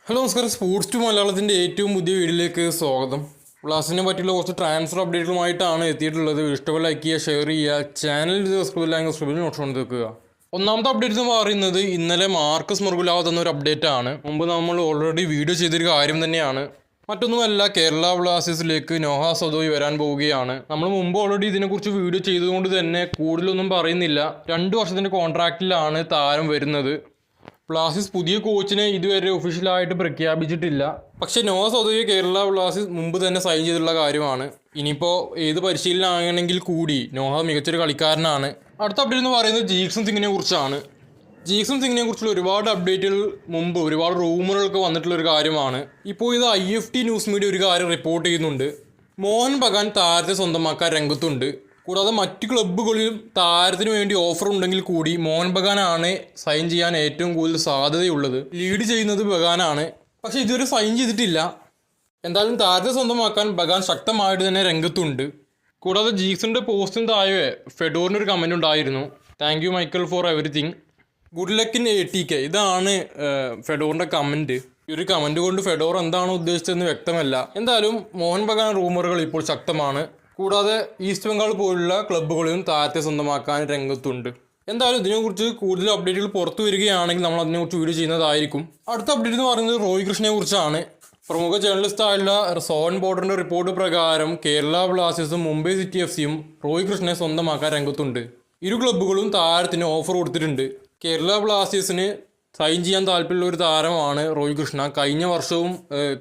Hello നമസ്കാരം. Sports to മലയാളത്തിൻ്റെ ഏറ്റവും പുതിയ വീഡിയോയിലേക്ക് സ്വാഗതം. ബ്ലാസ്റ്റിനെ പറ്റിയുള്ള കുറച്ച് ട്രാൻസ്ഫർ അപ്ഡേറ്റുകളുമായിട്ടാണ് എത്തിയിട്ടുള്ളത്. ഇഷ്ടപ്പെട്ട ലൈക്ക് ചെയ്യുക, ഷെയർ ചെയ്യുക, ചാനൽ സബ്സ്ക്രൈബ് നോട്ട് വെക്കുക. ഒന്നാമത്തെ അപ്ഡേറ്റ് എന്ന് പറയുന്നത് ഇന്നലെ മാർക്കസ് മർഗുലാവ തന്ന ഒരു അപ്ഡേറ്റ് ആണ്. മുമ്പ് നമ്മൾ ഓൾറെഡി വീഡിയോ ചെയ്തൊരു കാര്യം തന്നെയാണ്. മറ്റൊന്നുമല്ല, കേരള ബ്ലാസ്റ്റേഴ്സിലേക്ക് നോഹ സദോയി വരാൻ പോവുകയാണ്. നമ്മൾ മുമ്പ് ഓൾറെഡി ഇതിനെക്കുറിച്ച് വീഡിയോ ചെയ്തുകൊണ്ട് തന്നെ കൂടുതലൊന്നും പറയുന്നില്ല. 2 വർഷത്തിൻ്റെ കോൺട്രാക്റ്റിലാണ് താരം വരുന്നത്. ബ്ലാസ്റ്റേഴ്സ് പുതിയ കോച്ചിനെ ഇതുവരെ ഒഫീഷ്യലായിട്ട് പ്രഖ്യാപിച്ചിട്ടില്ല. പക്ഷേ നോഹ സദോയി കേരള ബ്ലാസ്റ്റേഴ്സ് മുമ്പ് തന്നെ സൈൻ ചെയ്തിട്ടുള്ള കാര്യമാണ്. ഇനിയിപ്പോൾ ഏത് പരിശീലനമാണെങ്കിൽ കൂടി നോഹ മികച്ചൊരു കളിക്കാരനാണ്. അടുത്ത അപ്ഡേറ്റ് എന്ന് പറയുന്നത് ജീക്സൺ സിംഗിനെ കുറിച്ചാണ്. ജീക്സൺ സിംഗിനെ കുറിച്ചുള്ള ഒരുപാട് അപ്ഡേറ്റുകൾ മുമ്പ് ഒരുപാട് റൂമറുകളൊക്കെ വന്നിട്ടുള്ള ഒരു കാര്യമാണ്. ഇപ്പോൾ ഇത് IFT ന്യൂസ് മീഡിയ ഒരു കാര്യം റിപ്പോർട്ട് ചെയ്യുന്നുണ്ട്. മോഹൻ ബഗാൻ താരത്തെ സ്വന്തമാക്കാൻ രംഗത്തുണ്ട്. കൂടാതെ മറ്റ് ക്ലബ്ബുകളിലും താരത്തിന് വേണ്ടി ഓഫർ ഉണ്ടെങ്കിൽ കൂടി മോഹൻ ബഗാനാണ് സൈൻ ചെയ്യാൻ ഏറ്റവും കൂടുതൽ സാധ്യതയുള്ളത്. ലീഡ് ചെയ്യുന്നത് ബഗാനാണ്, പക്ഷേ ഇതുവരെ സൈൻ ചെയ്തിട്ടില്ല. എന്തായാലും താരത്തെ സ്വന്തമാക്കാൻ ബഗാൻ ശക്തമായിട്ട് തന്നെ രംഗത്തുണ്ട്. കൂടാതെ ജീക്സന്റെ പോസ്റ്റിന് താഴെ ഫെഡോറിനൊരു കമൻ്റ് ഉണ്ടായിരുന്നു. Thank you Michael four everything, good luck in ATK. ഇതാണ് ഫെഡോറിൻ്റെ കമൻറ്റ്. ഈ ഒരു കമൻറ്റ് കൊണ്ട് ഫെഡോർ എന്താണ് ഉദ്ദേശിച്ചതെന്ന് വ്യക്തമല്ല. എന്തായാലും മോഹൻ ബഗാൻ റൂമറുകൾ ഇപ്പോൾ ശക്തമാണ്. കൂടാതെ ഈസ്റ്റ് ബംഗാൾ പോലുള്ള ക്ലബ്ബുകളിലും താരത്തെ സ്വന്തമാക്കാൻ രംഗത്തുണ്ട്. എന്തായാലും ഇതിനെക്കുറിച്ച് കൂടുതൽ അപ്ഡേറ്റുകൾ പുറത്തു വരികയാണെങ്കിൽ നമ്മൾ അതിനെക്കുറിച്ച് വീഡിയോ ചെയ്യുന്നതായിരിക്കും. അടുത്ത അപ്ഡേറ്റ് എന്ന് പറയുന്നത് റോയ് കൃഷ്ണയെ കുറിച്ചാണ്. പ്രമുഖ ജേർണലിസ്റ്റായുള്ള സോൺ ബോർഡറിൻ്റെ റിപ്പോർട്ട് പ്രകാരം കേരള ബ്ലാസ്റ്റേഴ്സും മുംബൈ സിറ്റി FCയും റോയ് കൃഷ്ണയെ സ്വന്തമാക്കാൻ രംഗത്തുണ്ട്. ഇരു ക്ലബ്ബുകളും താരത്തിന് ഓഫർ കൊടുത്തിട്ടുണ്ട്. കേരള ബ്ലാസ്റ്റേഴ്സിന് സൈൻ ചെയ്യാൻ താല്പര്യമുള്ള ഒരു താരമാണ് റോയ് കൃഷ്ണ. കഴിഞ്ഞ വർഷവും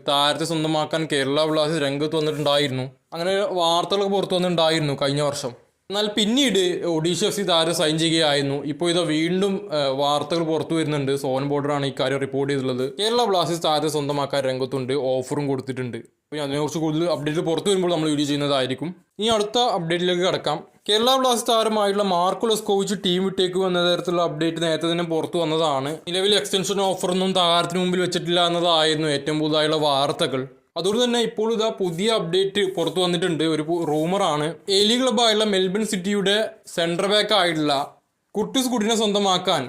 താരത്തെ സ്വന്തമാക്കാൻ കേരള ബ്ലാസ്റ്റേഴ്സ് രംഗത്ത് വന്നിട്ടുണ്ടായിരുന്നു. അങ്ങനെ വാർത്തകളൊക്കെ പുറത്തു വന്നിട്ടുണ്ടായിരുന്നു കഴിഞ്ഞ വർഷം. എന്നാൽ പിന്നീട് ഒഡീഷ FC താരം സൈൻ ചെയ്യുകയായിരുന്നു. ഇപ്പോൾ ഇത് വീണ്ടും വാർത്തകൾ പുറത്തു വരുന്നുണ്ട്. സോൺ ബോർഡറാണ് ഇക്കാര്യം റിപ്പോർട്ട് ചെയ്തിട്ടുള്ളത്. കേരള ബ്ലാസ്റ്റേഴ്സ് താരത്തെ സ്വന്തമാക്കാൻ രംഗത്തുണ്ട്, ഓഫറും കൊടുത്തിട്ടുണ്ട്. പിന്നെ അതിനെക്കുറിച്ച് കൂടുതൽ അപ്ഡേറ്റ് പുറത്തു വരുമ്പോൾ നമ്മൾ വീഡിയോ ചെയ്യുന്നതായിരിക്കും. ഇനി അടുത്ത അപ്ഡേറ്റിലേക്ക് കടക്കാം. കേരള ബ്ലാസ്റ്റേഴ്സ് താരമായിട്ടുള്ള മാർക്കോ ലെസ്കോവിച്ച് ടീം വിട്ടേക്ക് എന്ന തരത്തിലുള്ള അപ്ഡേറ്റ് നേരത്തെ തന്നെ പുറത്തു വന്നതാണ്. നിലവിൽ എക്സ്റ്റൻഷൻ ഓഫറൊന്നും താരത്തിന് മുമ്പിൽ വെച്ചിട്ടില്ല എന്നതായിരുന്നു ഏറ്റവും പുതുതായുള്ള വാർത്തകൾ. അതുകൊണ്ട് തന്നെ ഇപ്പോൾ ഇതാ പുതിയ അപ്ഡേറ്റ് പുറത്തു വന്നിട്ടുണ്ട്. ഒരു റൂമറാണ്. എലി ക്ലബ്ബായുള്ള മെൽബൺ സിറ്റിയുടെ സെൻട്രൽ ബാക്ക് ആയിട്ടുള്ള കുർട്ടിസ് ഗുഡിനെ സ്വന്തമാക്കാൻ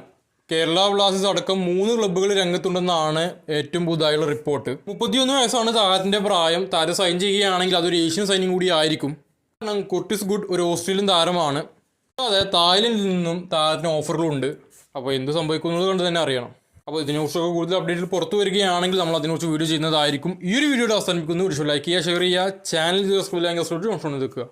കേരള ബ്ലാസ്റ്റേഴ്സ് അടക്കം 3 ക്ലബ്ബുകൾ രംഗത്തുണ്ടെന്നാണ് ഏറ്റവും പുതുതായുള്ള റിപ്പോർട്ട്. 31 വയസ്സാണ് താരത്തിൻ്റെ പ്രായം. താരം സൈൻ ചെയ്യുകയാണെങ്കിൽ അതൊരു ഏഷ്യൻ സൈനിങ് കൂടി ആയിരിക്കും. കാരണം കുർട്ടിസ് ഗുഡ് ഒരു ഓസ്ട്രേലിയൻ താരമാണ്. അതെ, തായ്ലൻഡിൽ നിന്നും താരത്തിന് ഓഫറുകളുണ്ട്. അപ്പോൾ എന്ത് സംഭവിക്കുന്നത് കൊണ്ട് തന്നെ അറിയണം. അപ്പോൾ ഇതിനെക്കുറിച്ചൊക്കെ കൂടുതൽ അപ്ഡേറ്റിൽ പുറത്തു വരികയാണെങ്കിൽ നമ്മൾ അതിനെക്കുറിച്ച് വീഡിയോ ചെയ്യുന്നതായിരിക്കും. ഈ ഒരു വീഡിയോയുടെ അവസാനിപ്പിക്കുന്നു. ലൈക്ക് ചെയ്യുക, ഷെയർ ചെയ്യുക, ചാനൽ സബ്സ്ക്രൈബ് ചെയ്യുക.